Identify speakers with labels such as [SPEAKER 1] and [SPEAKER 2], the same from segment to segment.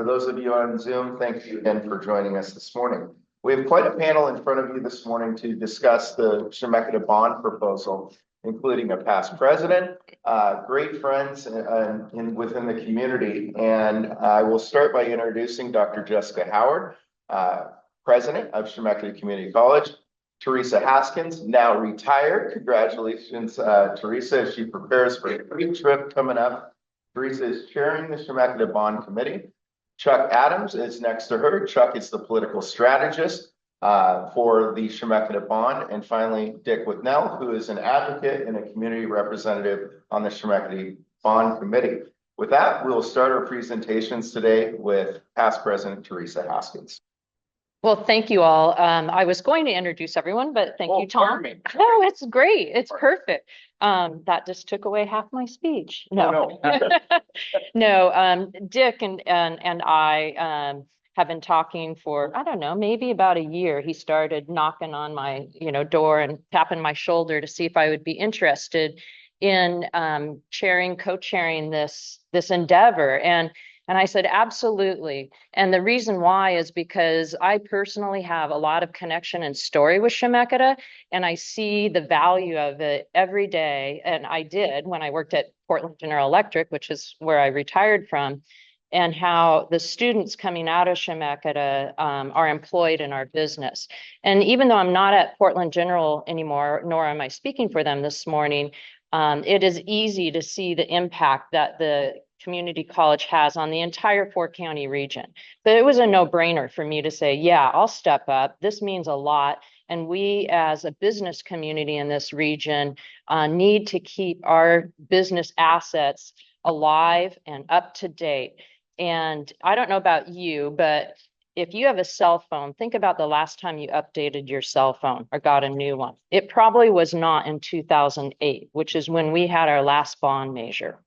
[SPEAKER 1] For those of you on Zoom, thank you again for joining us this morning. We have quite a panel in front of you this morning to discuss the Chemeketa Bond proposal, including a past president, great friends within the community. And I will start by introducing Dr. Jessica Howard, president of Chemeketa Community College. Teresa Haskins, now retired. Congratulations, Teresa, as she prepares for a great trip coming up. Teresa is chairing the Chemeketa Bond Committee. Chuck Adams is next to her. Chuck is the political strategist for the Chemeketa Bond. And finally, Dick Whitnell, who is an advocate and a community representative on the Chemeketa Bond Committee. With that, we'll start our presentations today with past President Teresa Haskins.
[SPEAKER 2] Well, thank you all. I was going to introduce everyone, but thank you, Tom. No, it's great. It's perfect. That just took away half my speech. No, no. Dick and I have been talking for, I don't know, maybe about a year. He started knocking on my, door and tapping my shoulder to see if I would be interested in co-chairing this endeavor. And I said, absolutely. And the reason why is because I personally have a lot of connection and story with Chemeketa, and I see the value of it every day. And I did when I worked at Portland General Electric, which is where I retired from, and how the students coming out of Chemeketa are employed in our business. And even though I'm not at Portland General anymore, nor am I speaking for them this morning, it is easy to see the impact that the community college has on the entire 4-county region. But it was a no-brainer for me to say, yeah, I'll step up. This means a lot. And we as a business community in this region need to keep our business assets alive and up to date. And I don't know about you, but if you have a cell phone, think about the last time you updated your cell phone or got a new one. It probably was not in 2008, which is when we had our last bond measure.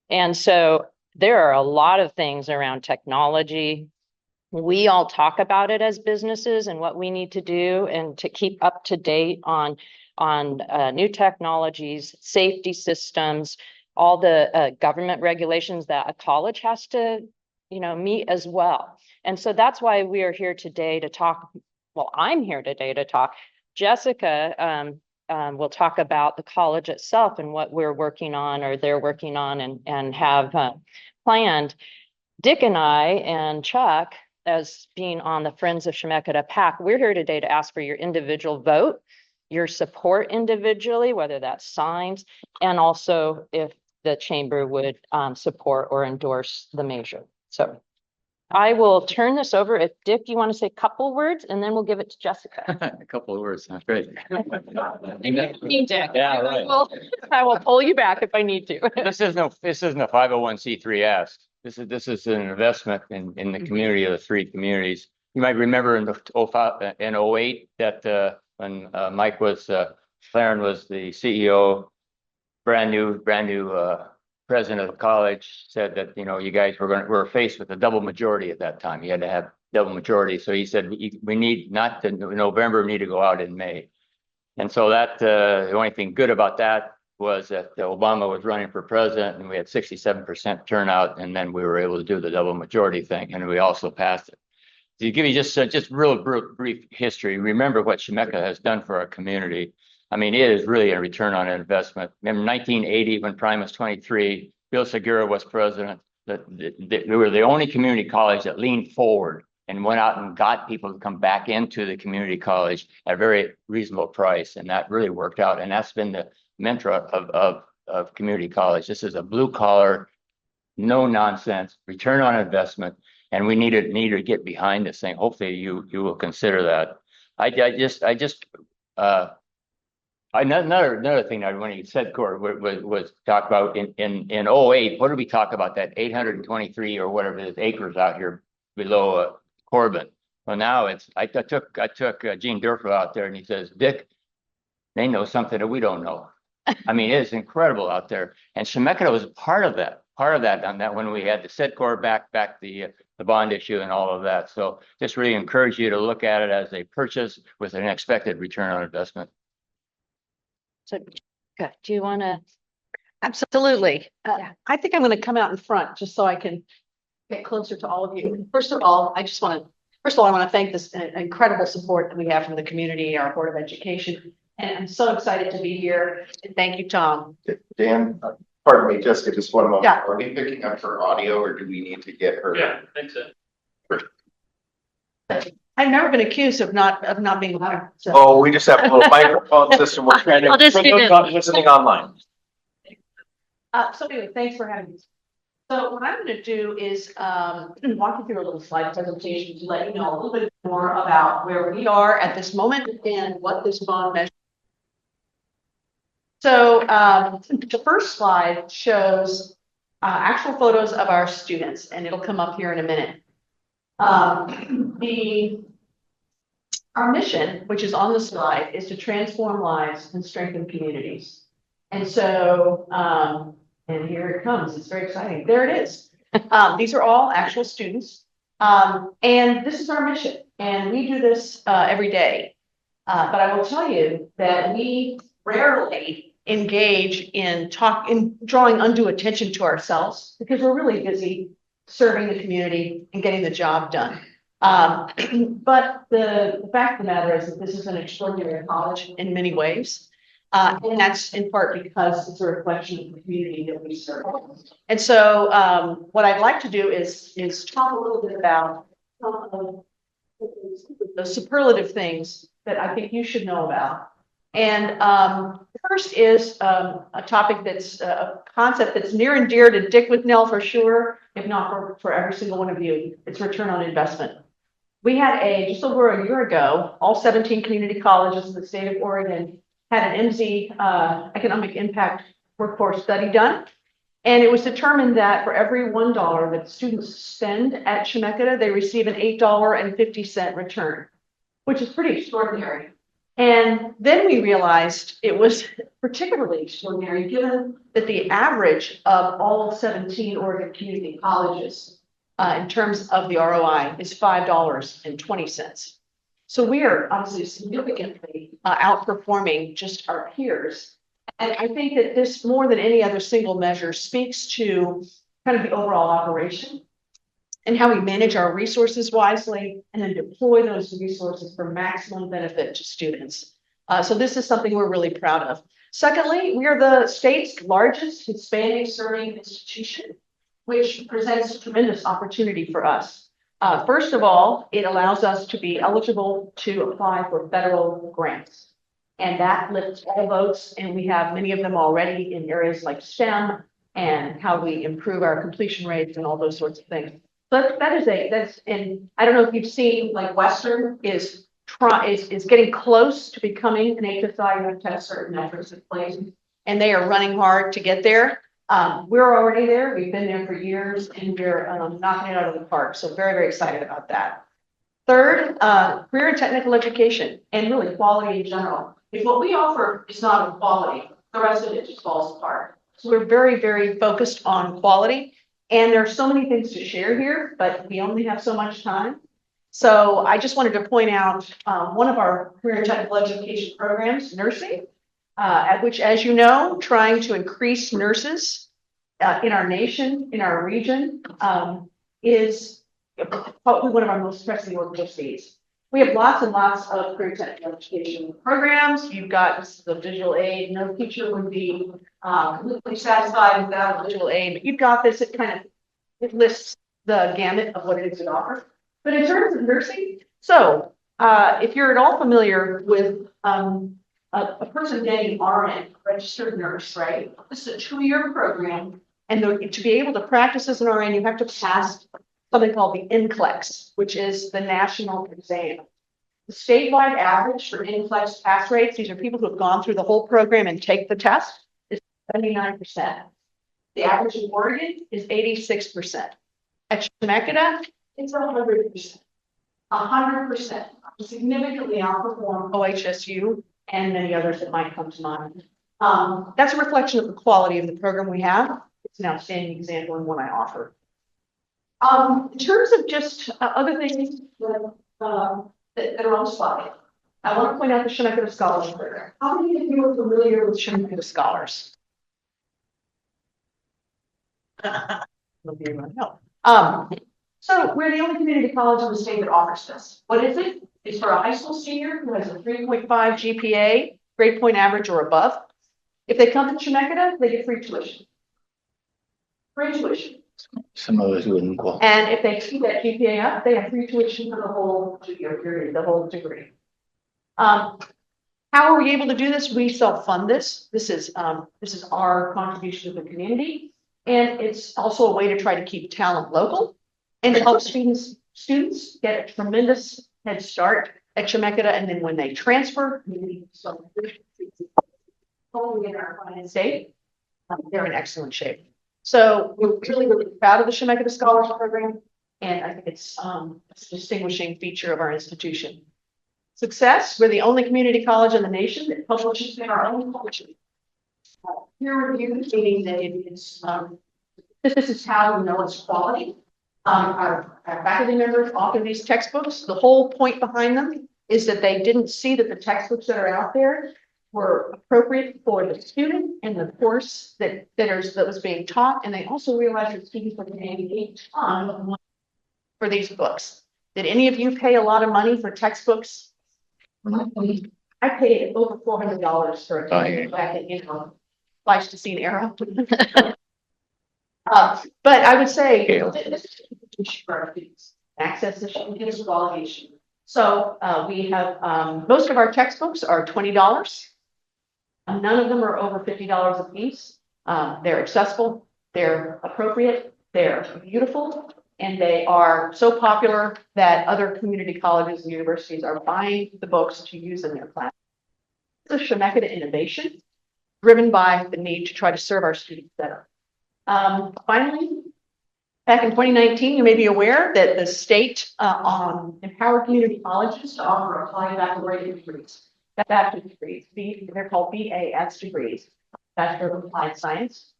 [SPEAKER 2] And so there are a lot of things around technology. We all talk about it as businesses and what we need to do and to keep up to date on new technologies, safety systems, all the government regulations that a college has to, meet as well. And so that's why we are here today to talk. Well, I'm here today to talk. Jessica we'll talk about the college itself and what we're working on or they're working on and have planned. Dick and I and Chuck, as being on the Friends of Chemeketa PAC, we're here today to ask for your individual vote, your support individually, whether that's signs, and also if the chamber would support or endorse the measure. So I will turn this over. If Dick, you want to say a couple words, and then we'll give it to Jessica.
[SPEAKER 3] A couple of words, that's great.
[SPEAKER 2] Dick.
[SPEAKER 3] Yeah, right.
[SPEAKER 2] I will pull you back if I need to.
[SPEAKER 3] This isn't a 501c3 ask. This is an investment in the community of the 3 communities. You might remember in 08 that when Mike Claren was the CEO, brand new president of the college, said that you guys were faced with a double majority at that time. You had to have double majority. So he said we need not to November, we need to go out in May. And so that the only thing good about that was that Obama was running for president and we had 67% turnout, and then we were able to do the double majority thing, and we also passed it. To give you just real brief history, remember what Chemeketa has done for our community. I mean, it is really a return on investment. Remember 1980 when Prime was 23, Bill Segura was president. We were the only community college that leaned forward and went out and got people to come back into the community college at a very reasonable price. And that really worked out. And that's been the mantra of community college. This is a blue collar, no nonsense, return on investment. And we need to get behind this thing. Hopefully you will consider that. Another thing that when he said was talk about in 08, what did we talk about, that 823 or whatever it is acres out here below Corbin? Well, now I took Gene Durfel out there and he says, Dick, they know something that we don't know. I mean, it is incredible out there. And Chemeketa was part of that on that when we had the SEDCOR back the bond issue and all of that. So just really encourage you to look at it as a purchase with an expected return on investment.
[SPEAKER 2] So, good. Do you want to?
[SPEAKER 4] Absolutely.
[SPEAKER 2] Yeah.
[SPEAKER 4] I think I'm going to come out in front just so I can get closer to all of you. First of all, I want to thank this incredible support that we have from the community, our Board of Education. And I'm so excited to be here. And thank you, Tom.
[SPEAKER 1] Dan, pardon me, Jessica, just one moment.
[SPEAKER 4] Yeah.
[SPEAKER 1] Are we picking up her audio or do we need to get her?
[SPEAKER 5] Yeah, I think so.
[SPEAKER 4] I've never been accused of not being loud. So.
[SPEAKER 1] Oh, we just have a little microphone system. We're trying to,
[SPEAKER 2] I'll just
[SPEAKER 1] for
[SPEAKER 2] do
[SPEAKER 1] those
[SPEAKER 2] this.
[SPEAKER 1] not listening online.
[SPEAKER 4] So anyway, thanks for having me. So what I'm going to do is walk you through a little slide presentation to let you know a little bit more about where we are at this moment and what this bond measures. So the first slide shows actual photos of our students, and it'll come up here in a minute. Our mission, which is on the slide, is to transform lives and strengthen communities. And so, and here it comes. It's very exciting. There it is. These are all actual students. And this is our mission. And we do this every day. But I will tell you that we rarely engage in drawing undue attention to ourselves because we're really busy serving the community and getting the job done. But the fact of the matter is that this is an extraordinary college in many ways. And that's in part because it's a reflection of the community that we serve. And so what I'd like to do is talk a little bit about some of the superlative things that I think you should know about. And first is a topic that's a concept that's near and dear to Dick Withnell for sure, if not for every single one of you. It's return on investment. We had just over a year ago, all 17 community colleges in the state of Oregon had an MZ economic impact workforce study done. And it was determined that for every $1 that students spend at Chemeketa, they receive an $8.50 return, which is pretty extraordinary. And then we realized it was particularly extraordinary given that the average of all 17 Oregon community colleges in terms of the ROI is $5.20. So we are obviously significantly outperforming just our peers. And I think that this, more than any other single measure, speaks to kind of the overall operation and how we manage our resources wisely and then deploy those resources for maximum benefit to students. So this is something we're really proud of. Secondly, we are the state's largest Hispanic serving institution, which presents tremendous opportunity for us. First of all, it allows us to be eligible to apply for federal grants. And that lifts all boats, and we have many of them already in areas like STEM and how we improve our completion rates and all those sorts of things. But and I don't know if you've seen, like Western is getting close to becoming an HSI. You have to have certain metrics in place, and they are running hard to get there. We're already there. We've been there for years, and we're knocking it out of the park. So very, very excited about that. Third, career and technical education, and really quality in general. If what we offer is not of quality, the rest of it just falls apart. So we're very, very focused on quality. And there are so many things to share here, but we only have so much time. So I just wanted to point out one of our career and technical education programs, nursing, at which, as you know, trying to increase nurses in our nation, in our region, is probably one of our most pressing needs. We have lots and lots of career technical education programs. You've got the visual aid. No teacher would be completely satisfied without a visual aid, but you've got this. It lists the gamut of what it is we offer. But in terms of nursing, so if you're at all familiar with a person getting RN, registered nurse, right? This is a 2-year program, and to be able to practice as an RN, you have to pass something called the NCLEX, which is the national exam. The statewide average for NCLEX pass rates, these are people who have gone through the whole program and take the test, is 79%. The average in Oregon is 86%. At Chemeketa, it's 100%. 100%. Significantly outperform OHSU and many others that might come to mind. That's a reflection of the quality of the program we have. It's an outstanding example and one I offer. In terms of just other things that are on the slide, I want to point out the Chemeketa Scholars Program. How many of you are familiar with Chemeketa Scholars? No. So we're the only community college in the state that offers this. What is it? It's for a high school senior who has a 3.5 GPA, grade point average or above. If they come to Chemeketa, they get free tuition. Free tuition.
[SPEAKER 3] Some of us wouldn't qualify.
[SPEAKER 4] And if they keep that GPA up, they have free tuition for the whole 2-year period, the whole degree. How are we able to do this? We self-fund this. This is our contribution to the community. And it's also a way to try to keep talent local and to help students get a tremendous head start at Chemeketa. And then when they transfer, hopefully in our client state, they're in excellent shape. So we're really, really proud of the Chemeketa Scholarship Program. And I think it's a distinguishing feature of our institution. Success, we're the only community college in the nation that publishes in our own culture. Peer review, meaning that it's, this is how we know it's quality. Our faculty members author these textbooks. The whole point behind them is that they didn't see that the textbooks that are out there were appropriate for the student and the course that was being taught. And they also realized that students were paying a ton of money for these books. Did any of you pay a lot of money for textbooks? I paid over $400 for a textbook back in, Pleistocene era. But I would say access is quality. So we have most of our textbooks are $20. None of them are over $50 a piece. They're accessible, they're appropriate, they're beautiful, and they are so popular that other community colleges and universities are buying the books to use in their class. It's a Chemeketa innovation driven by the need to try to serve our students better. Finally, back in 2019, you may be aware that the state empowered community colleges to offer applied baccalaureate degrees. Bachelor's degrees, they're called BAS degrees, Bachelor of Applied Science.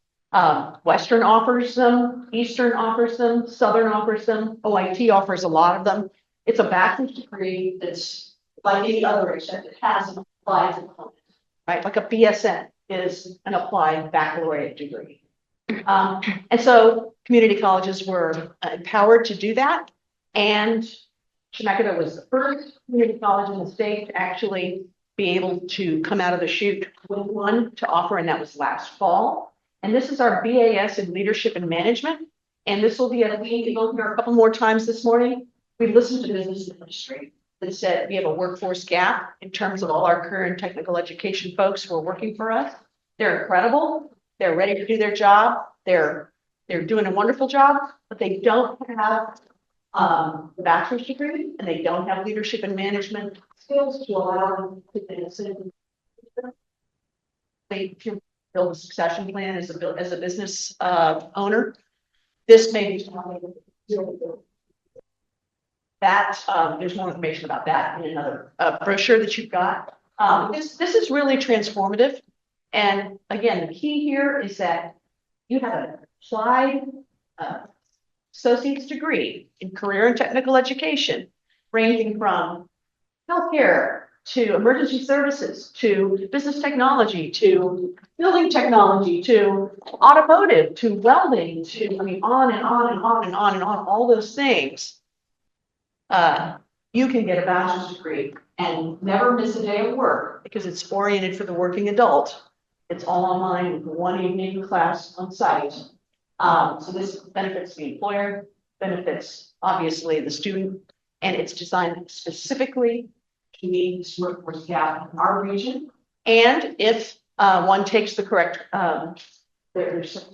[SPEAKER 4] Western offers them, Eastern offers them, Southern offers them, OIT offers a lot of them. It's a bachelor's degree that's like any other except it has an applied component, right? Like a BSN is an applied baccalaureate degree. And so community colleges were empowered to do that. And Chemeketa was the first community college in the state to actually be able to come out of the chute with one to offer, and that was last fall. And this is our BAS in Leadership and Management. And this will be a theme to go through a couple more times this morning. We've listened to business industry that said we have a workforce gap in terms of all our current technical education folks who are working for us. They're incredible. They're ready to do their job. They're doing a wonderful job, but they don't have the bachelor's degree and they don't have leadership and management skills to allow them to build a succession plan as a business owner. This may be that there's more information about that in another brochure that you've got. This is really transformative. And again, the key here is that you have an applied associate's degree in career and technical education, ranging from healthcare to emergency services, to business technology, to building technology, to automotive, to welding, to, I mean, on and on and on and on and on, all those things. You can get a bachelor's degree and never miss a day of work because it's oriented for the working adult. It's all online with one evening class on site. So this benefits the employer, benefits obviously the student, and it's designed specifically to meet this workforce gap in our region. And if one takes the correct, there's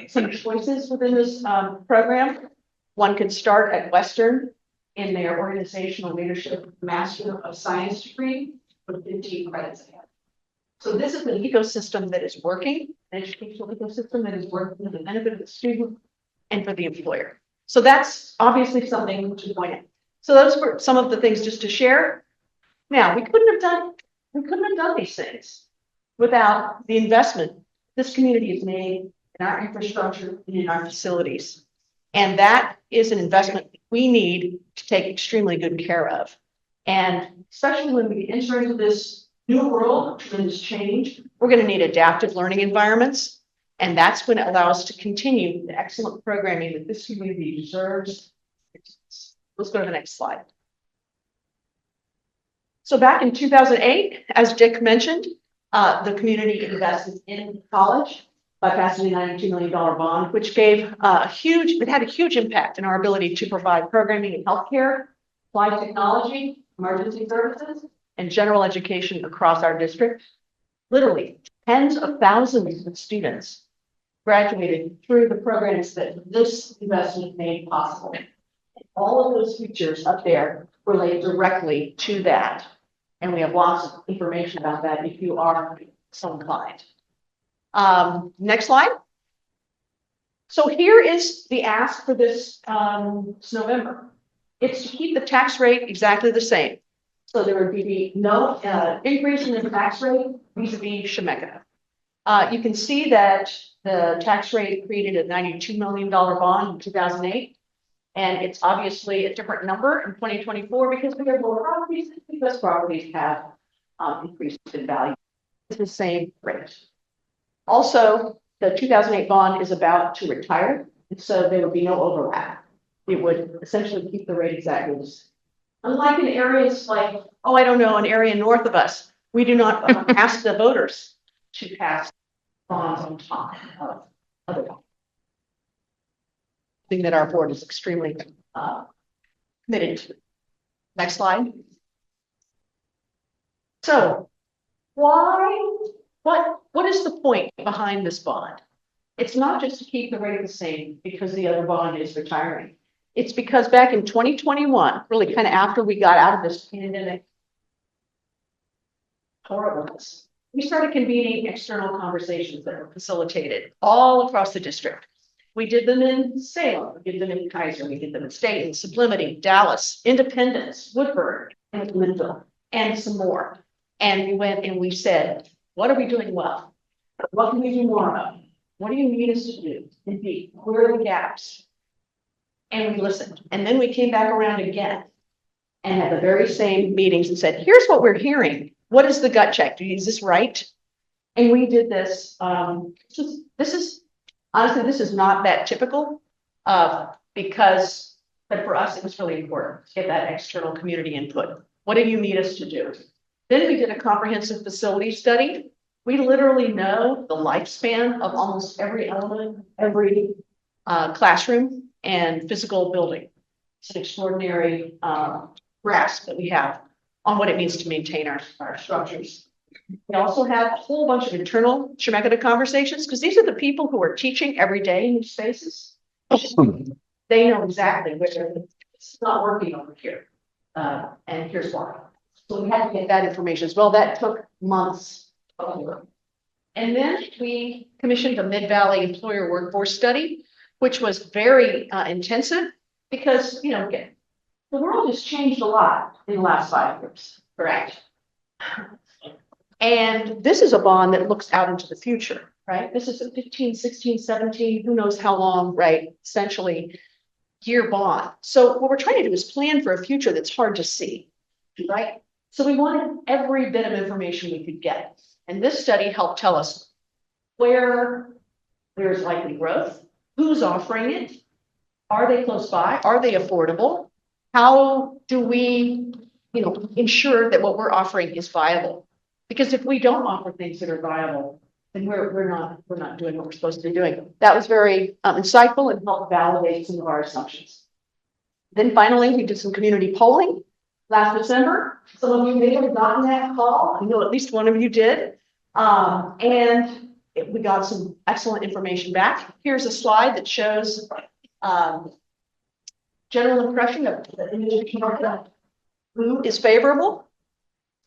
[SPEAKER 4] some choices within this program. One could start at Western in their organizational leadership Master of Science degree with 15 credits ahead. So this is an ecosystem that is working, an educational ecosystem that is working for the benefit of the student and for the employer. So that's obviously something to point out. So those were some of the things just to share. Now, we couldn't have done these things without the investment this community has made in our infrastructure and in our facilities. And that is an investment we need to take extremely good care of. And especially when we enter into this new world, tremendous change, we're going to need adaptive learning environments. And that's going to allow us to continue the excellent programming that this community deserves. Let's go to the next slide. So back in 2008, as Dick mentioned, the community invested in college by passing a $92 million bond, which gave it had a huge impact in our ability to provide programming in healthcare, applied technology, emergency services, and general education across our district. Literally tens of thousands of students graduated through the programs that this investment made possible. All of those features up there relate directly to that. And we have lots of information about that if you are so inclined. Next slide. So here is the ask for this November. It's to keep the tax rate exactly the same. So there would be no increase in the tax rate vis-a-vis Chemeketa. You can see that the tax rate created a $92 million bond in 2008. And it's obviously a different number in 2024 because we have more properties, because properties have increased in value. It's the same rate. Also, the 2008 bond is about to retire, and so there would be no overlap. It would essentially keep the rate exactly the same. Unlike in areas like, oh, I don't know, an area north of us, we do not ask the voters to pass bonds on top of other bonds. Thing that our board is extremely committed to. Next slide. So what is the point behind this bond? It's not just to keep the rate the same because the other bond is retiring. It's because back in 2021, really kind of after we got out of this pandemic horribleness, we started convening external conversations that were facilitated all across the district. We did them in Salem, we did them in Kaiser, we did them in State, in Sublimity, Dallas, Independence, Woodburn, and Linville, and some more. And we went and we said, what are we doing well? What can we do more of? What do you need us to do? And B, where are the gaps? And we listened. And then we came back around again and had the very same meetings and said, here's what we're hearing. What is the gut check? Is this right? And we did this. Honestly, this is not that typical but for us, it was really important to get that external community input. What do you need us to do? Then we did a comprehensive facility study. We literally know the lifespan of almost every element, every classroom and physical building. It's an extraordinary grasp that we have on what it means to maintain our structures. We also have a whole bunch of internal Chemeketa conversations because these are the people who are teaching every day in these spaces. They know exactly where it's not working over here. And here's why. So we had to get that information as well. That took months of work. And then we commissioned a Mid-Valley employer workforce study, which was very intensive because, you know, again, the world has changed a lot in the last 5 years, correct? And this is a bond that looks out into the future, right? This is a 15, 16, 17, who knows how long, right? Essentially year bond. So what we're trying to do is plan for a future that's hard to see, right? So we wanted every bit of information we could get. And this study helped tell us where there's likely growth, who's offering it, are they close by, are they affordable? How do we, ensure that what we're offering is viable? Because if we don't offer things that are viable, then we're not doing what we're supposed to be doing. That was very insightful and helped validate some of our assumptions. Then finally, we did some community polling last December. Some of you may have gotten that call. I know at least one of you did. We got some excellent information back. Here's a slide that shows general impression of the individual. Blue is favorable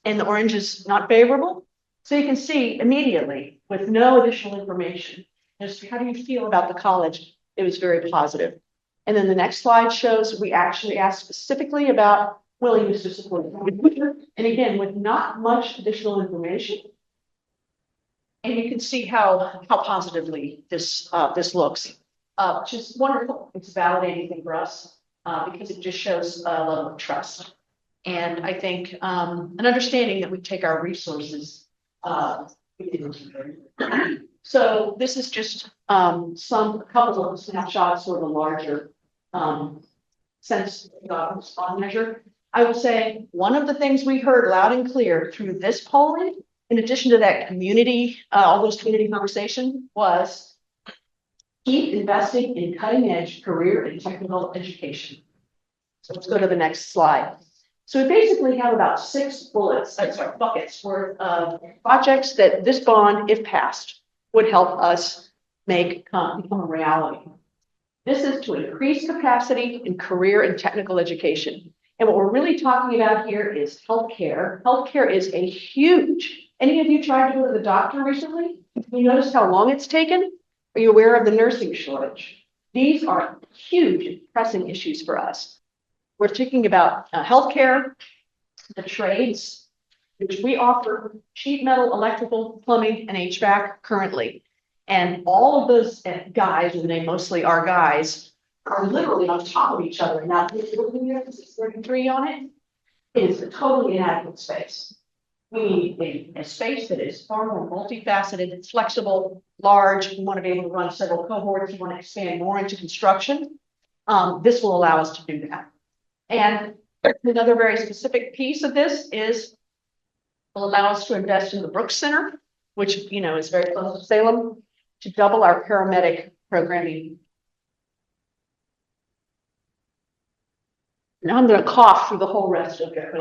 [SPEAKER 4] and the orange is not favorable. So you can see immediately with no additional information, just how do you feel about the college? It was very positive. And then the next slide shows we actually asked specifically about willingness to support it. And again, with not much additional information. And you can see how positively this looks, which is wonderful. It's a validating thing for us because it just shows a level of trust. And I think an understanding that we take our resources. So this is just a couple of snapshots or the larger sense response measure. I will say one of the things we heard loud and clear through this polling, in addition to that community, all those community conversation, was keep investing in cutting edge career and technical education. So let's go to the next slide. So we basically have about 6 buckets worth of projects that this bond, if passed, would help us become a reality. This is to increase capacity in career and technical education. And what we're really talking about here is healthcare. Healthcare is a huge, any of you tried to go to the doctor recently? You notice how long it's taken? Are you aware of the nursing shortage? These are huge pressing issues for us. We're thinking about healthcare, the trades, which we offer sheet metal, electrical, plumbing, and HVAC currently. And all of those guys, and they mostly are guys, are literally on top of each other. Now, this building here, this is 33 on it, is a totally inadequate space. We need a space that is far more multifaceted, flexible, large. We want to be able to run several cohorts. We want to expand more into construction. This will allow us to do that. And another very specific piece of this will allow us to invest in the Brooks Center, which, is very close to Salem, to double our paramedic programming. Now I'm going to cough through the whole rest of it.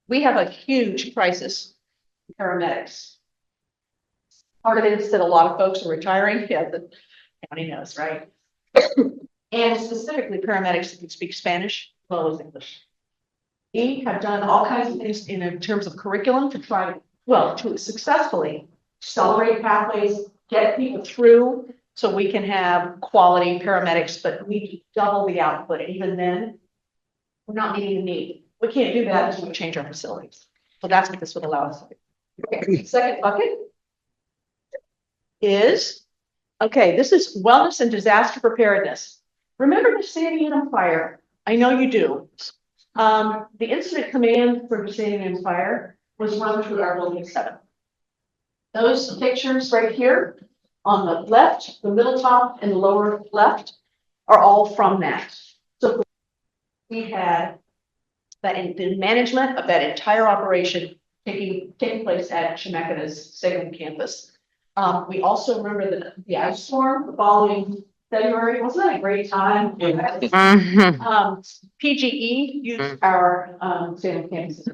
[SPEAKER 4] We have a huge crisis in paramedics. Part of it is that a lot of folks are retiring. Yeah, the county knows, right? And specifically paramedics that can speak Spanish as well as English. We have done all kinds of things in terms of curriculum to try to successfully accelerate pathways, get people through so we can have quality paramedics, but we need to double the output. And even then, we're not meeting the need. We can't do that until we change our facilities. So that's what this would allow us to do. Okay, second bucket is, this is wellness and disaster preparedness. Remember the Salem fire? I know you do. The incident command for the Salem fire was run through our building 7. Those pictures right here on the left, the middle top, and the lower left are all from that. So we had that in the management of that entire operation taking place at Chemeketa's Salem campus. We also remember the ice storm the following February. Wasn't that a great time? PGE used our Salem campus.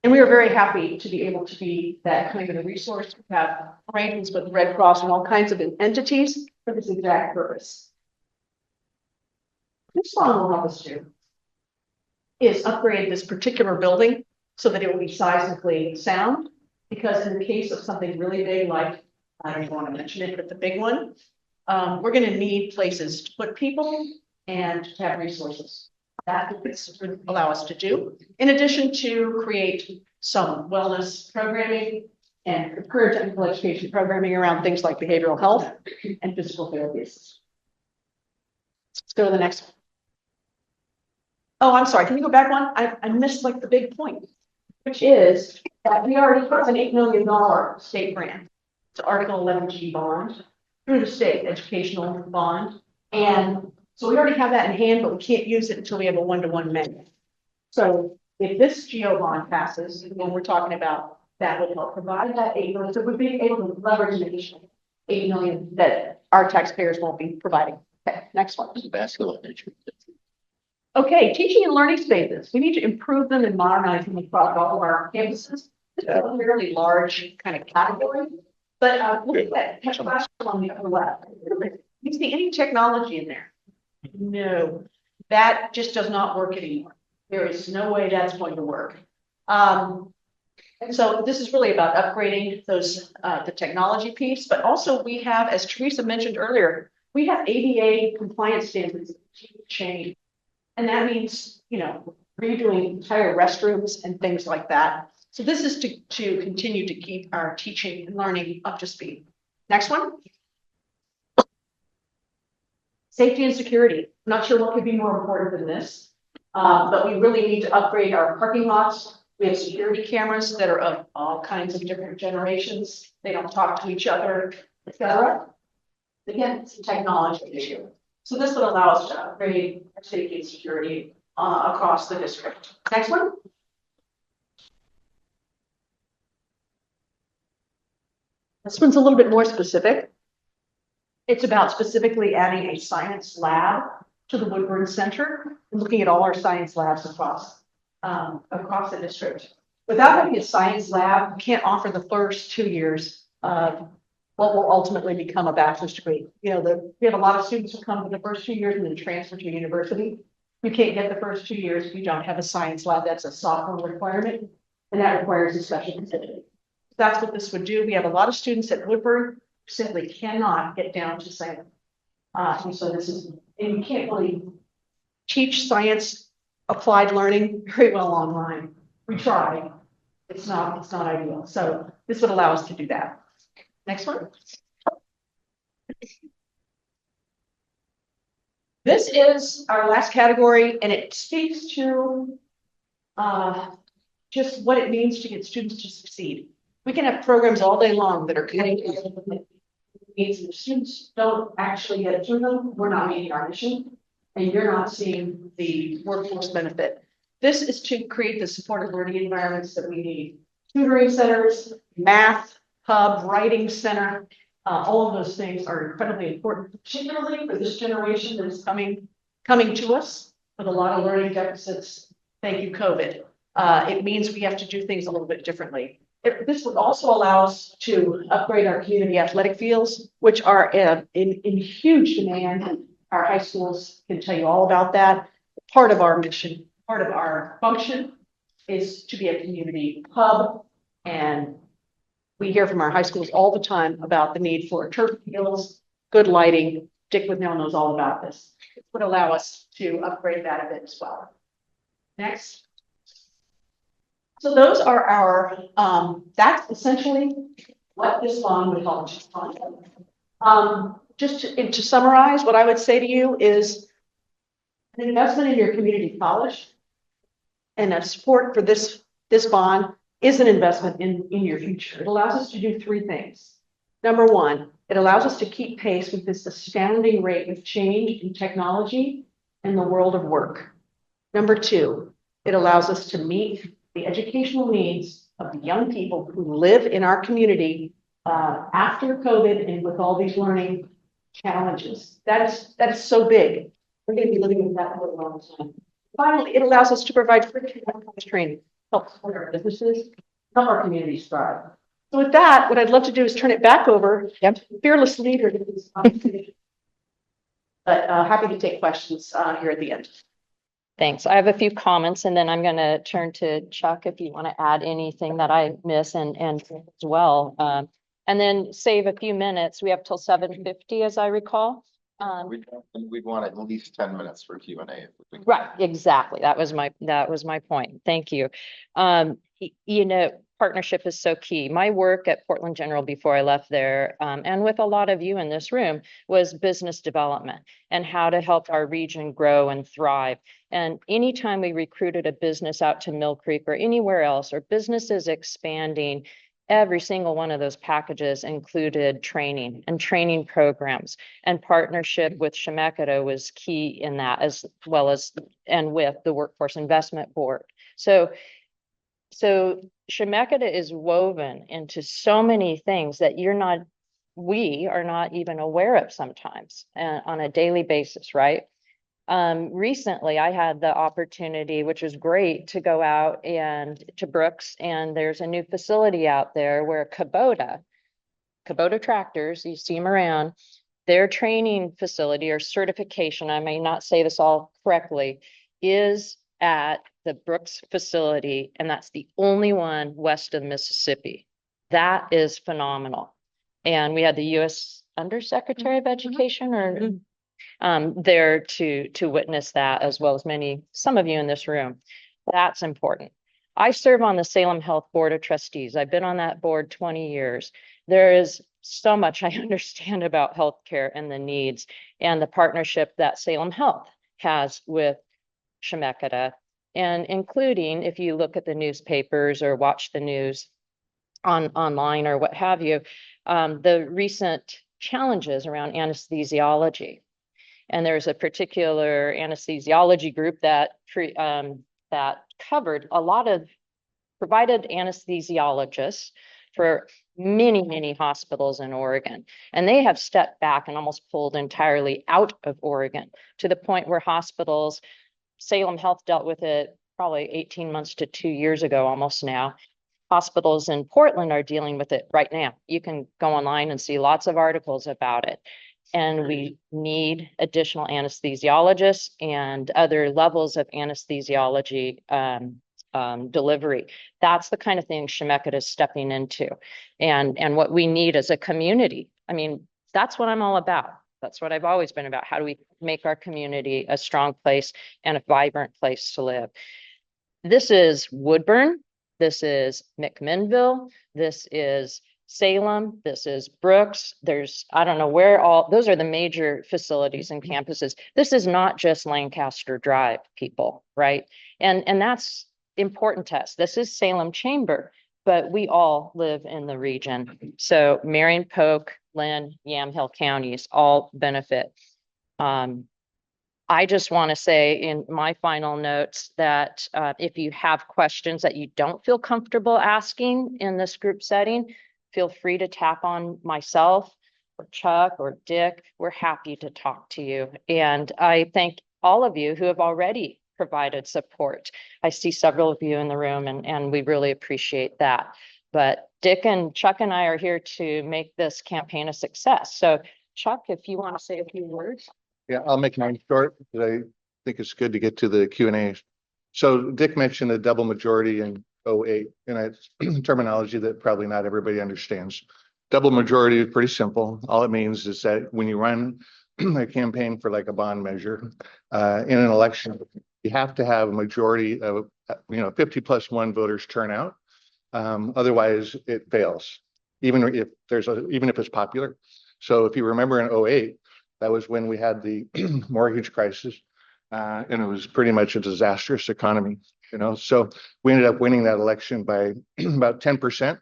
[SPEAKER 4] And we were very happy to be able to be that kind of a resource. We have arrangements with the Red Cross and all kinds of entities for this exact purpose. This one will help us do is upgrade this particular building so that it will be seismically sound. Because in the case of something really big, like, I don't even want to mention it, but the big one, we're going to need places to put people and to have resources. That would allow us to do, in addition to create some wellness programming and career technical education programming around things like behavioral health and physical therapies. Let's go to the next one. Oh, I'm sorry. Can you go back one? I missed like the big point, which is that we already have an $8 million state grant. It's Article 11G bond through the state educational bond. And so we already have that in hand, but we can't use it until we have a 1-to-1 menu. So if this GEO bond passes, when we're talking about that would help provide that $8 million. So we'd be able to leverage an additional $8 million that our taxpayers won't be providing. Okay, next one. Okay, teaching and learning spaces. We need to improve them and modernize them across all of our campuses. It's a fairly large kind of category, but look at that classroom on the upper left. You see any technology in there? No, that just does not work anymore. There is no way that's going to work. And so this is really about upgrading those the technology piece, but also we have, as Teresa mentioned earlier, we have ADA compliance standards that change. And that means, redoing entire restrooms and things like that. So this is to continue to keep our teaching and learning up to speed. Next one. Safety and security. I'm not sure what could be more important than this, but we really need to upgrade our parking lots We have security cameras that are of all kinds of different generations. They don't talk to each other, etc. Again, it's a technology issue. So this would allow us to upgrade our safety and security across the district. Next one. This one's a little bit more specific. It's about specifically adding a science lab to the Woodburn Center and looking at all our science labs across the district. Without having a science lab, we can't offer the first 2 years of what will ultimately become a bachelor's degree. We have a lot of students who come for the first 2 years and then transfer to university. You can't get the first 2 years if you don't have a science lab. That's a sophomore requirement, and that requires a special facility. That's what this would do. We have a lot of students at Woodburn who simply cannot get down to Salem. And so and you can't really teach science applied learning very well online. We try. It's not ideal. So this would allow us to do that. Next one. This is our last category, and it speaks to just what it means to get students to succeed. We can have programs all day long that are connected to the needs of students don't actually get through them. We're not meeting our mission, and you're not seeing the workforce benefit. This is to create the supportive learning environments that we need. Tutoring centers, math hub, writing center, all of those things are incredibly important, particularly for this generation that is coming to us with a lot of learning deficits. Thank you, COVID. It means we have to do things a little bit differently. This would also allow us to upgrade our community athletic fields, which are in huge demand. Our high schools can tell you all about that. Part of our mission, part of our function is to be a community hub. And we hear from our high schools all the time about the need for turf fields, good lighting. Dick Whitnell knows all about this. It would allow us to upgrade that a bit as well. Next. So those are our, that's essentially what this bond would help us fund. Just to summarize, what I would say to you is an investment in your community college and a support for this bond is an investment in your future. It allows us to do three things. Number one, it allows us to keep pace with this astounding rate of change in technology and the world of work. Number two, it allows us to meet the educational needs of the young people who live in our community after COVID and with all these learning challenges. That is so big. We're going to be living with that for a long time. Finally, it allows us to provide free training, help support our businesses, help our communities thrive. So with that, what I'd love to do is turn it back over to the fearless leader to this conversation. But happy to take questions here at the end.
[SPEAKER 2] Thanks. I have a few comments, and then I'm going to turn to Chuck if you want to add anything that I miss and as well. And then save a few minutes. We have till 7:50, as I recall.
[SPEAKER 1] We'd want at least 10 minutes for Q&A.
[SPEAKER 2] Right, exactly. That was my point. Thank you. Partnership is so key. My work at Portland General before I left there, and with a lot of you in this room, was business development and how to help our region grow and thrive. And anytime we recruited a business out to Mill Creek or anywhere else, or businesses expanding, every single one of those packages included training and training programs, and partnership with Chemeketa was key in that, as well as and with the Workforce Investment Board. So Chemeketa is woven into so many things that we are not even aware of sometimes on a daily basis, right? Recently, I had the opportunity, which was great, to go out and to Brooks, and there's a new facility out there where Kubota tractors, you see them around, their training facility or certification, I may not say this all correctly, is at the Brooks facility, and that's the only one west of Mississippi. That is phenomenal. And we had the U.S. Undersecretary of Education there to witness that, as well as some of you in this room. That's important. I serve on the Salem Health Board of Trustees. I've been on that board 20 years. There is so much I understand about healthcare and the needs, and the partnership that Salem Health has with Chemeketa and including if you look at the newspapers or watch the news online or what have you, the recent challenges around anesthesiology. And there's a particular anesthesiology group that covered a lot of provided anesthesiologists for many hospitals in Oregon. And they have stepped back and almost pulled entirely out of Oregon to the point where hospitals, Salem Health dealt with it probably 18 months to 2 years ago, almost now. Hospitals in Portland are dealing with it right now. You can go online and see lots of articles about it. And we need additional anesthesiologists and other levels of anesthesiology delivery. That's the kind of thing Chemeketa is stepping into, and what we need as a community. I mean, that's what I'm all about. That's what I've always been about. How do we make our community a strong place and a vibrant place to live? This is Woodburn. This is McMinnville. This is Salem, this is Brooks. There's, I don't know where those are the major facilities and campuses. This is not just Lancaster Drive, people, right? And that's important to us. This is Salem Chamber, but we all live in the region. So Marion, Polk, Lynn, Yamhill counties all benefit. I just want to say in my final notes that if you have questions that you don't feel comfortable asking in this group setting, feel free to tap on myself or Chuck or Dick. We're happy to talk to you. And I thank all of you who have already provided support. I see several of you in the room, and we really appreciate that. But Dick and Chuck and I are here to make this campaign a success. So Chuck, if you want to say a few words.
[SPEAKER 5] Yeah, I'll make mine short because I think it's good to get to the Q&A. So Dick mentioned a double majority in 08, and it's terminology that probably not everybody understands. Double majority is pretty simple. All it means is that when you run a campaign for like a bond measure in an election, you have to have a majority of 50+1 voters turn out. Otherwise, it fails, even if it's popular. So if you remember in 08, that was when we had the mortgage crisis, and it was pretty much a disastrous economy. So we ended up winning that election by about 10%.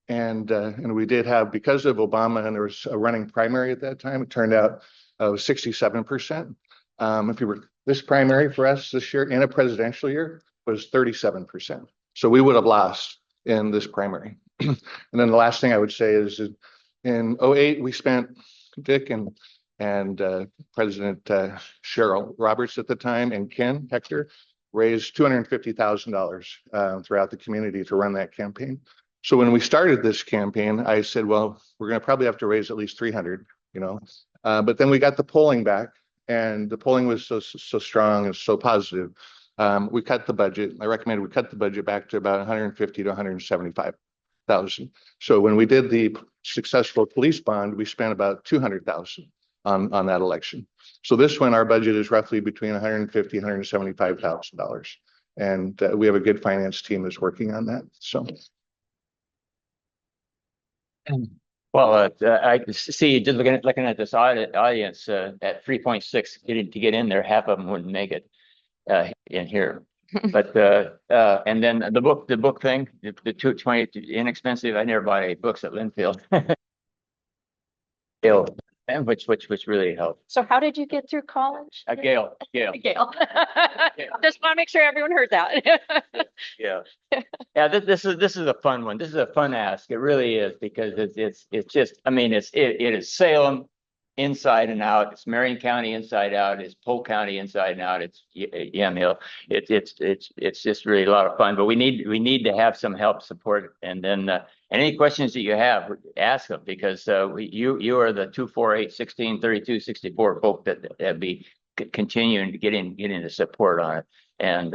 [SPEAKER 5] And we did have, because of Obama, and there was a running primary at that time, it turned out it was 67%. If you were this primary for us this year in a presidential year was 37%. So we would have lost in this primary. And then the last thing I would say is in 08, we spent, Dick and President Cheryl Roberts at the time and Ken Hector raised $250,000 throughout the community to run that campaign. So when we started this campaign, I said, well, we're going to probably have to raise at least 300, but then we got the polling back, and the polling was so strong and so positive. We cut the budget. I recommended we cut the budget back to about 150 to 175,000. So when we did the successful police bond, we spent about 200,000 on that election. So this one, our budget is roughly between 150 and $175,000, and we have a good finance team that's working on that. So.
[SPEAKER 3] Well, I see just looking at this audience at 3.6 to get in there, half of them wouldn't make it in here. But and then the book thing, the 220 inexpensive. I never bought any books at Linfield. And which really helped.
[SPEAKER 2] So how did you get through college?
[SPEAKER 3] Gail.
[SPEAKER 2] Gail. Just want to make sure everyone heard that.
[SPEAKER 3] Yeah. This is a fun one. This is a fun ask. It really is, because it's just, I mean, it is Salem inside and out. It's Marion County inside out. It's Polk County inside and out. It's Yamhill. It's just really a lot of fun. But we need to have some help, support, and then any questions that you have, ask them, because you are the 248-1632-64 folk that be continuing to get into support on it. And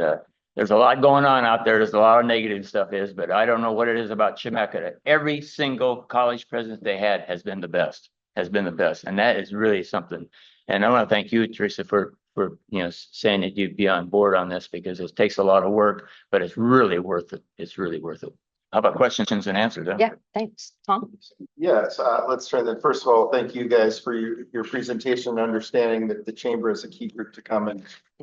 [SPEAKER 3] there's a lot going on out there. There's a lot of negative stuff but I don't know what it is about Chemeketa. Every single college president they had has been the best. And that is really something. And I want to thank you, Teresa, for saying that you'd be on board on this, because it takes a lot of work, but it's really worth it. It's really worth it. How about questions and answers? Huh?
[SPEAKER 2] Yeah, thanks, Tom.
[SPEAKER 1] Yes, let's try that. First of all, thank you guys for your presentation, and understanding that the chamber is a key group to come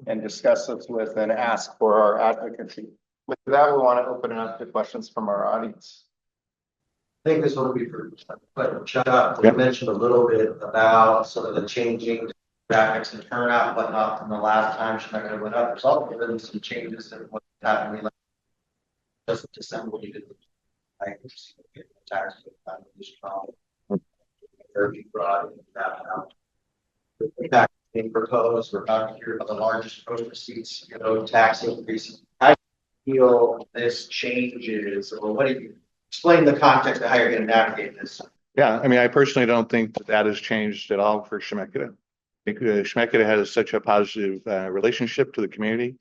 [SPEAKER 1] and discuss this with and ask for our advocacy. With that, we want to open it up to questions from our audience.
[SPEAKER 6] I think this will be for Chuck. We mentioned a little bit about some of the changing graphics and turnout and whatnot from the last time Chemeketa went up. There's also been some changes in what happened just December. You did tax brought that out. Tax being proposed. We're about to hear about the largest gross receipts, tax increase. How do you feel this changes, or what do you explain the context of how you're going to navigate this?
[SPEAKER 5] Yeah, I mean, I personally don't think that has changed at all for Chemeketa. I think Chemeketa has such a positive relationship to the community.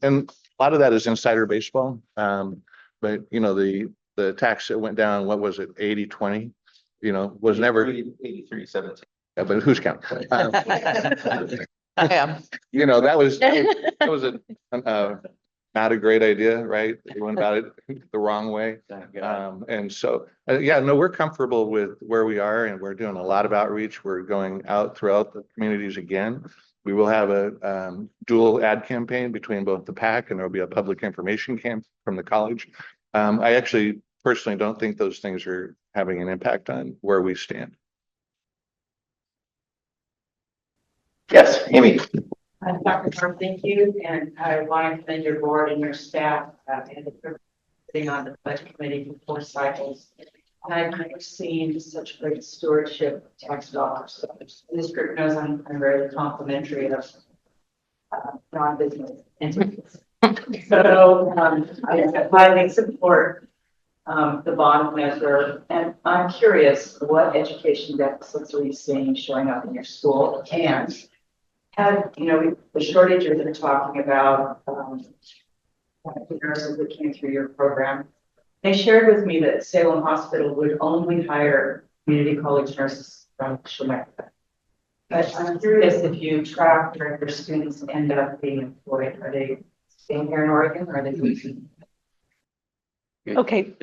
[SPEAKER 5] And a lot of that is insider baseball. But the tax that went down, what was it, 80-20? Was never
[SPEAKER 1] 83-17.
[SPEAKER 5] Yeah, but who's counting?
[SPEAKER 2] I am.
[SPEAKER 5] That was not a great idea, right? We went about it the wrong way. And so, we're comfortable with where we are, and we're doing a lot of outreach. We're going out throughout the communities again. We will have a dual ad campaign between both the PAC, and there'll be a public information camp from the college. I actually personally don't think those things are having an impact on where we stand.
[SPEAKER 1] Yes, Amy.
[SPEAKER 7] Dr. Carr, thank you, and I want to commend your board and your staff and sitting on the budget committee for 4 cycles. I've never seen such great stewardship of tax dollars. So this group knows I'm very complimentary of non-business entities. So I highly support the bond measure, and I'm curious, what education deficits are you seeing showing up in your school? And the shortages that are talking about the nurses that came through your program, they shared with me that Salem Hospital would only hire community college nurses from Chemeketa. But I'm curious if you track where your students end up being employed. Are they staying here in Oregon, or are they leaving?
[SPEAKER 4] Okay,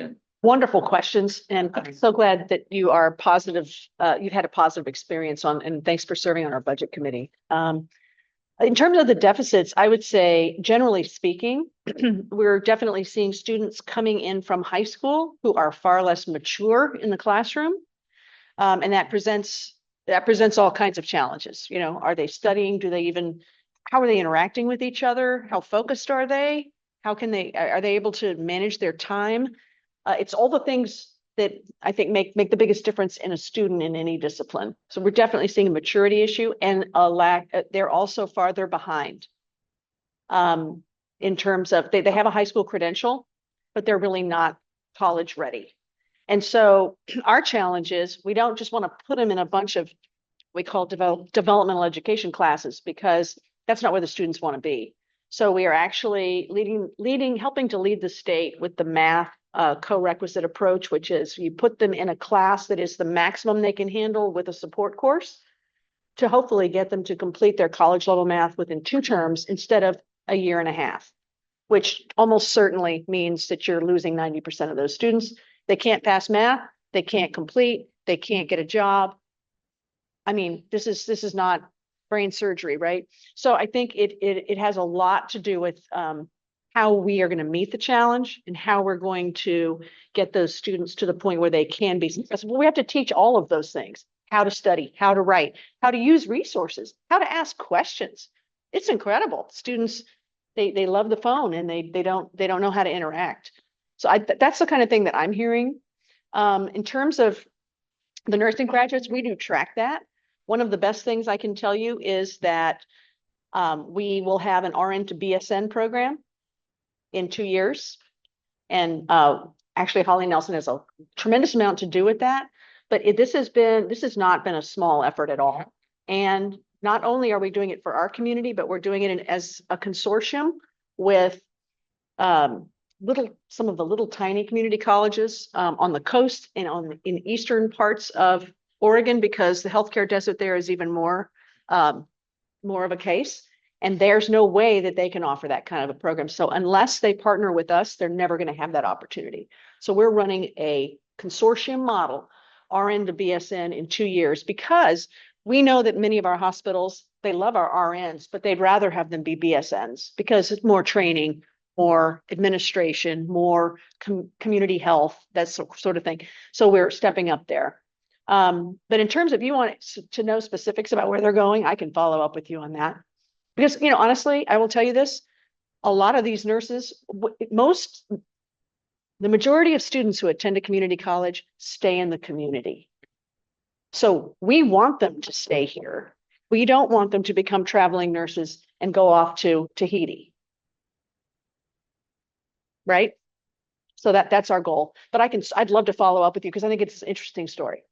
[SPEAKER 4] wonderful questions, and I'm so glad that you are positive. You've had a positive experience and thanks for serving on our budget committee. In terms of the deficits, I would say, generally speaking, we're definitely seeing students coming in from high school who are far less mature in the classroom, and that presents all kinds of challenges. Are they studying? How are they interacting with each other? How focused are they? Are they able to manage their time? It's all the things that I think make the biggest difference in a student in any discipline. So we're definitely seeing a maturity issue and a lack. They're also farther behind in terms of they have a high school credential, but they're really not college ready. And so our challenge is we don't just want to put them in a bunch of we call developmental education classes, because that's not where the students want to be. So we are actually helping to lead the state with the math co-requisite approach, which is you put them in a class that is the maximum they can handle with a support course to hopefully get them to complete their college level math within 2 terms instead of a year and a half, which almost certainly means that you're losing 90% of those students. They can't pass math, they can't complete, they can't get a job. I mean, this is not brain surgery, right? So I think it has a lot to do with how we are going to meet the challenge and how we're going to get those students to the point where they can be successful. We have to teach all of those things: how to study, how to write, how to use resources, how to ask questions. It's incredible. Students, they love the phone, and they don't know how to interact. So that's the kind of thing that I'm hearing. In terms of the nursing graduates, we do track that. One of the best things I can tell you is that we will have an RN to BSN program in 2 years. And actually, Holly Nelson has a tremendous amount to do with that. But this has not been a small effort at all. And not only are we doing it for our community, but we're doing it as a consortium with some of the little tiny community colleges on the coast and in eastern parts of Oregon, because the healthcare desert there is even more of a case. And there's no way that they can offer that kind of a program. So unless they partner with us, they're never going to have that opportunity. So we're running a consortium model, RN to BSN in 2 years, because we know that many of our hospitals, they love our RNs, but they'd rather have them be BSNs because it's more training, more administration, more community health, that sort of thing. So we're stepping up there. But in terms of you want to know specifics about where they're going, I can follow up with you on that. Because, honestly, I will tell you this, a lot of these nurses, the majority of students who attend a community college stay in the community. So we want them to stay here. We don't want them to become traveling nurses and go off to Tahiti. Right? So that's our goal. But I'd love to follow up with you because I think it's an interesting story.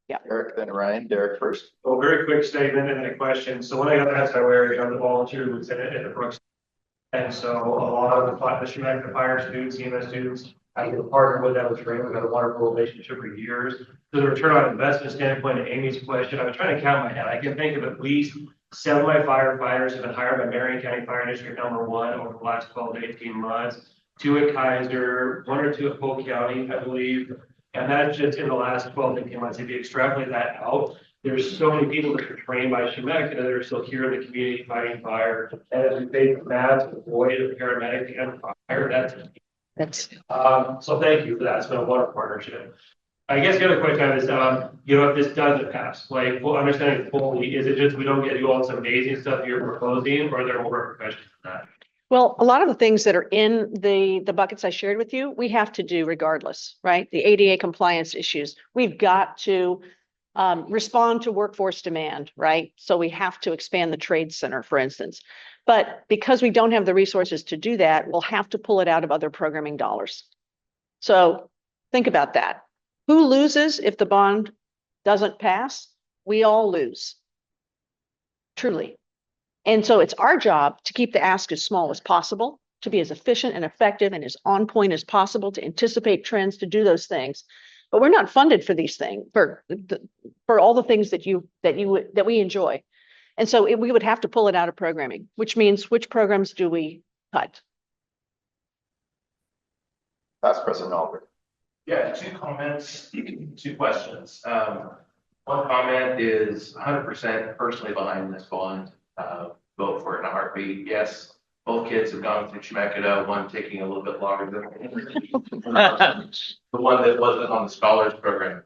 [SPEAKER 4] Yeah.
[SPEAKER 1] Derek, then Ryan. Derek first.
[SPEAKER 8] Well, very quick statement and then a question. So when I got to SIO, I'm the volunteer who was in it at the Brooks. And so a lot of the Chemeketa fire students, CMS students, I get a partner with that was great. We've had a wonderful relationship for years. So the return on investment standpoint, to Amy's question, I was trying to count in my head. I can think of at least 7 of my firefighters have been hired by Marion County Fire District #1 over the last 12 to 18 months. 2 at Kaiser, 1 or 2 at Polk County, I believe. And that's just in the last 12 to 18 months. If you extrapolate that out, there's so many people that are trained by Chemeketa that are still here in the community fighting fire. And as we face the massive void of paramedic and fire, that's so thank you for that. It's been a wonderful partnership. I guess the other question I have is, if this doesn't pass, well, understanding fully, is it just we don't get you all this amazing stuff you're proposing, or are there more repercussions for that?
[SPEAKER 4] Well, a lot of the things that are in the buckets I shared with you, we have to do regardless, right? The ADA compliance issues, we've got to respond to workforce demand, right? So we have to expand the trade center, for instance. But because we don't have the resources to do that, we'll have to pull it out of other programming dollars. So think about that. Who loses if the bond doesn't pass? We all lose. Truly. And so it's our job to keep the ask as small as possible, to be as efficient and effective and as on point as possible, to anticipate trends, to do those things. But we're not funded for these things, for all the things that we enjoy. And so we would have to pull it out of programming, which means which programs do we cut?
[SPEAKER 1] Past President Albert.
[SPEAKER 9] Yeah, 2 comments, 2 questions. One comment is 100% personally behind this bond. Vote for it in a heartbeat. Yes, both kids have gone through Chemeketa, one taking a little bit longer than the one that wasn't on the scholars program.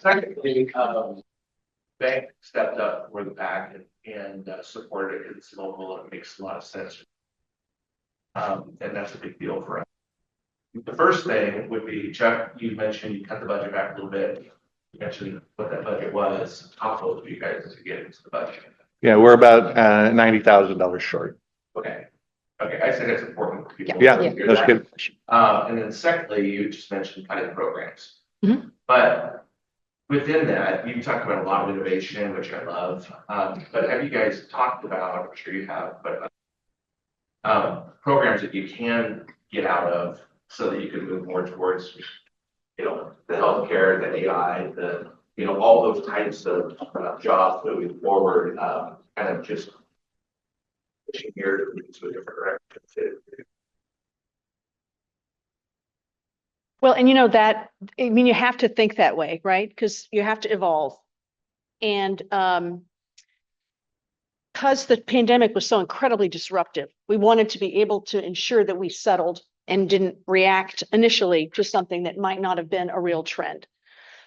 [SPEAKER 9] Secondly, bank stepped up for the pack and supported it because it's local and it makes a lot of sense. And that's a big deal for us. The first thing would be, Chuck, you mentioned you cut the budget back a little bit. You mentioned what that budget was. How close do you guys to get into the budget?
[SPEAKER 5] Yeah, we're about $90,000 short.
[SPEAKER 9] Okay. I think that's important. For people
[SPEAKER 5] Yeah,
[SPEAKER 9] to hear
[SPEAKER 5] that's
[SPEAKER 9] that.
[SPEAKER 5] good.
[SPEAKER 9] And then secondly, you just mentioned pilot programs.
[SPEAKER 4] Mhm.
[SPEAKER 9] But within that, you talked about a lot of innovation, which I love. But have you guys talked about, I'm sure you have, but programs that you can get out of so that you can move more towards, the healthcare, the AI, all those types of jobs moving forward, kind of just pushing here to a different direction.
[SPEAKER 4] Well, and you have to think that way, right? Because you have to evolve. And because the pandemic was so incredibly disruptive, we wanted to be able to ensure that we settled and didn't react initially to something that might not have been a real trend.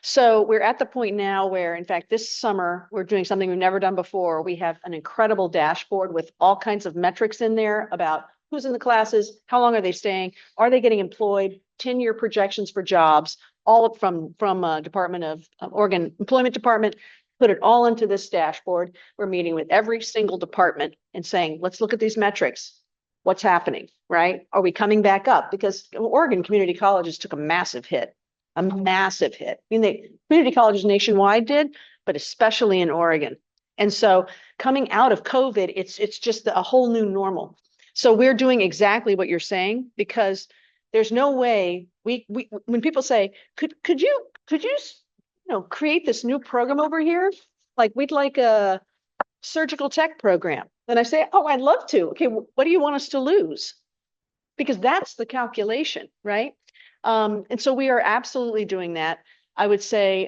[SPEAKER 4] So we're at the point now where, in fact, this summer, we're doing something we've never done before. We have an incredible dashboard with all kinds of metrics in there about who's in the classes, how long are they staying, are they getting employed, 10-year projections for jobs, all from Department of Oregon Employment Department, put it all into this dashboard. We're meeting with every single department and saying, let's look at these metrics. What's happening, right? Are we coming back up? Because Oregon community colleges took a massive hit. I mean, the community colleges nationwide did, but especially in Oregon. And so coming out of COVID, it's just a whole new normal. So we're doing exactly what you're saying, because there's no way when people say, could you create this new program over here? Like, we'd like a surgical tech program. Then I say, oh, I'd love to. Okay, what do you want us to lose? Because that's the calculation, right? And so we are absolutely doing that. I would say,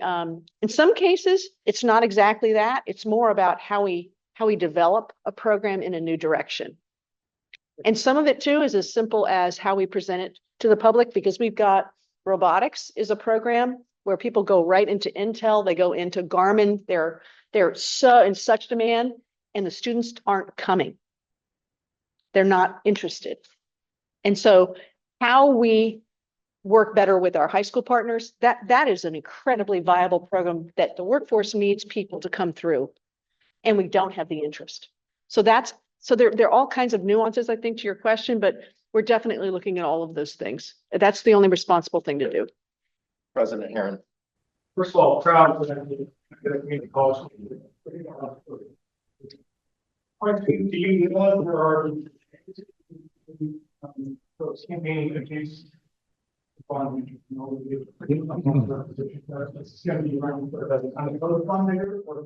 [SPEAKER 4] in some cases, it's not exactly that. It's more about how we develop a program in a new direction. And some of it too is as simple as how we present it to the public, because we've got robotics is a program where people go right into Intel, they go into Garmin, they're so in such demand, and the students aren't coming. They're not interested. And so how we work better with our high school partners, that is an incredibly viable program that the workforce needs people to come through, and we don't have the interest. So there are all kinds of nuances, I think, to your question, but we're definitely looking at all of those things. That's the only responsible thing to do.
[SPEAKER 1] President Heron.
[SPEAKER 8] First of all, proud of the community college. Do you know there are folks campaigning against the bond?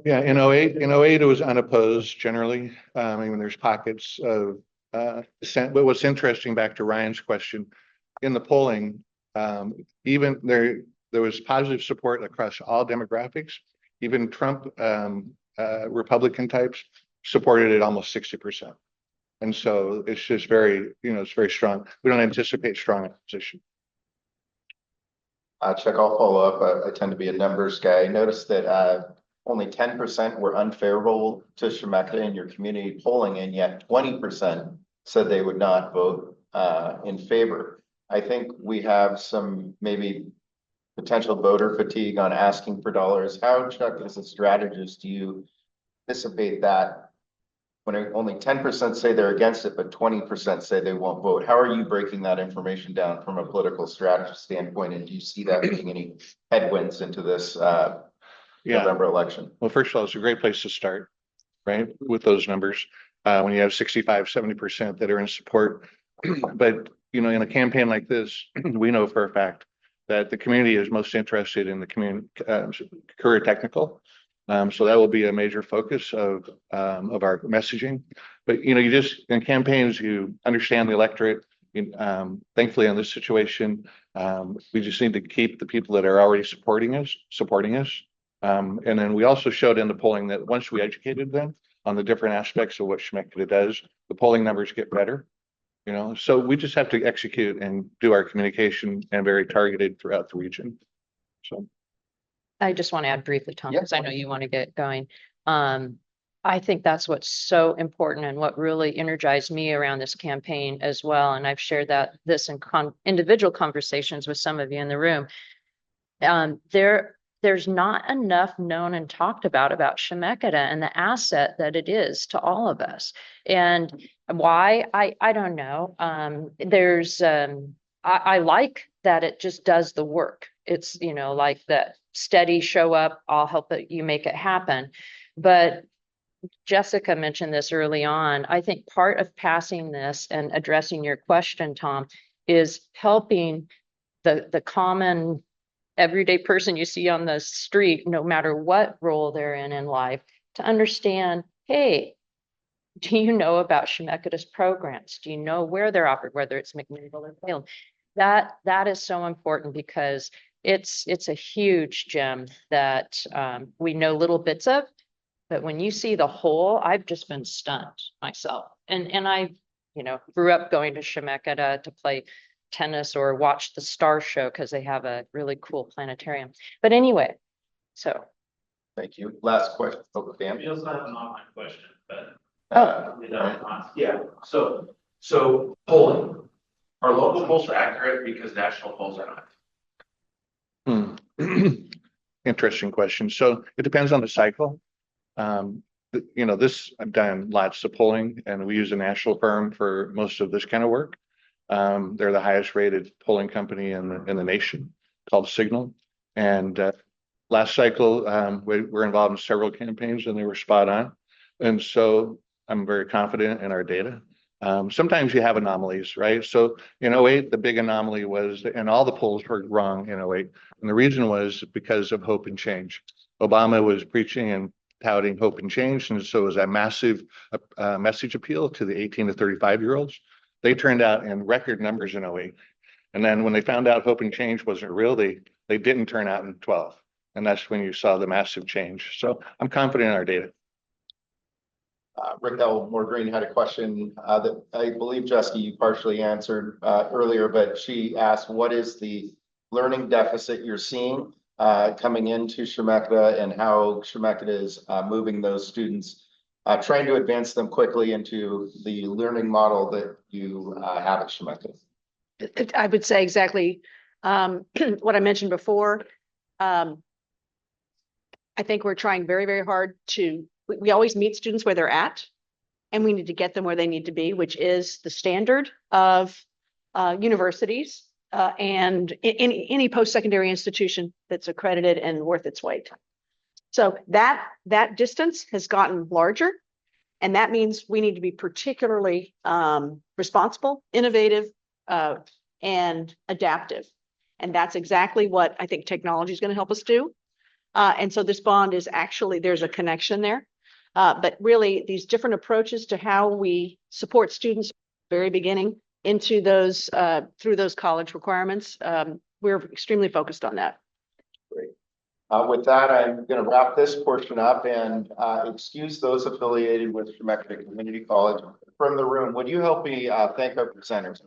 [SPEAKER 5] Yeah, in '08, it was unopposed generally. I mean, there's pockets of dissent, but what's interesting, back to Ryan's question, in the polling, even there was positive support across all demographics. Even Trump Republican types supported it almost 60%. And so it's just very, it's very strong. We don't anticipate strong opposition.
[SPEAKER 1] Chuck, I'll follow up. I tend to be a numbers guy. I noticed that only 10% were unfavorable to Chemeketa in your community polling, and yet 20% said they would not vote in favor. I think we have some maybe potential voter fatigue on asking for dollars. How, Chuck, as a strategist, do you anticipate that when only 10% say they're against it, but 20% say they won't vote? How are you breaking that information down from a political strategy standpoint? And do you see that being any headwinds into this November election?
[SPEAKER 5] Well, first of all, it's a great place to start, right? With those numbers, when you have 65, 70% that are in support. But, in a campaign like this, we know for a fact that the community is most interested in the community career technical. So that will be a major focus of our messaging. But you just in campaigns, you understand the electorate. Thankfully, in this situation, we just need to keep the people that are already supporting us. And then we also showed in the polling that once we educated them on the different aspects of what Chemeketa does, the polling numbers get better. So we just have to execute and do our communication, and very targeted throughout the region. So
[SPEAKER 2] I just want to add briefly, Tom,
[SPEAKER 1] Yeah,
[SPEAKER 2] because I know you want to get going. I think that's what's so important and what really energized me around this campaign as well. And I've shared this in individual conversations with some of you in the room. There's not enough known and talked about Chemeketa and the asset that it is to all of us. And why, I don't know. I like that it just does the work. It's, like the steady show up, I'll help you make it happen. But Jessica mentioned this early on. I think part of passing this and addressing your question, Tom, is helping the common everyday person you see on the street, no matter what role they're in life, to understand, hey, do you know about Chemeketa's programs? Do you know where they're offered, whether it's McMinnville or Salem? That is so important, because it's a huge gem that we know little bits of, but when you see the whole, I've just been stunned myself. And I, grew up going to Chemeketa to play tennis or watch the Star Show because they have a really cool planetarium. But anyway, so.
[SPEAKER 1] Thank you. Last question. Oh, Dan.
[SPEAKER 9] We also have an online question, but.
[SPEAKER 1] Oh.
[SPEAKER 9] Yeah, so polling. Are local polls accurate because national polls are not?
[SPEAKER 5] Interesting question. So it depends on the cycle. I've done lots of polling, and we use a national firm for most of this kind of work. They're the highest rated polling company in the nation, called Signal. And last cycle, we were involved in several campaigns, and they were spot on. And so I'm very confident in our data. Sometimes you have anomalies, right? So in '08, the big anomaly was, and all the polls were wrong in '08. And the reason was because of hope and change. Obama was preaching, and touting hope and change. And so it was a massive message appeal to the 18 to 35-year-olds. They turned out in record numbers in 08. And then when they found out hope and change wasn't real, they didn't turn out in 12. And that's when you saw the massive change. So I'm confident in our data.
[SPEAKER 1] Raquel Moore-Green had a question that I believe, Jessica, you partially answered earlier, but she asked, what is the learning deficit you're seeing coming into Chemeketa, and how Chemeketa is moving those students, trying to advance them quickly into the learning model that you have at Chemeketa?
[SPEAKER 4] I would say exactly what I mentioned before. I think we're trying very, very hard we always meet students where they're at, and we need to get them where they need to be, which is the standard of universities and any post-secondary institution that's accredited and worth its weight. So that distance has gotten larger, and that means we need to be particularly responsible, innovative, and adaptive. And that's exactly what I think technology is going to help us do. And so this bond is actually, there's a connection there. But really, these different approaches to how we support students very beginning into those through those college requirements, we're extremely focused on that.
[SPEAKER 1] Great. With that, I'm going to wrap this portion up and excuse those affiliated with Chemeketa Community College from the room. Would you help me thank our presenters?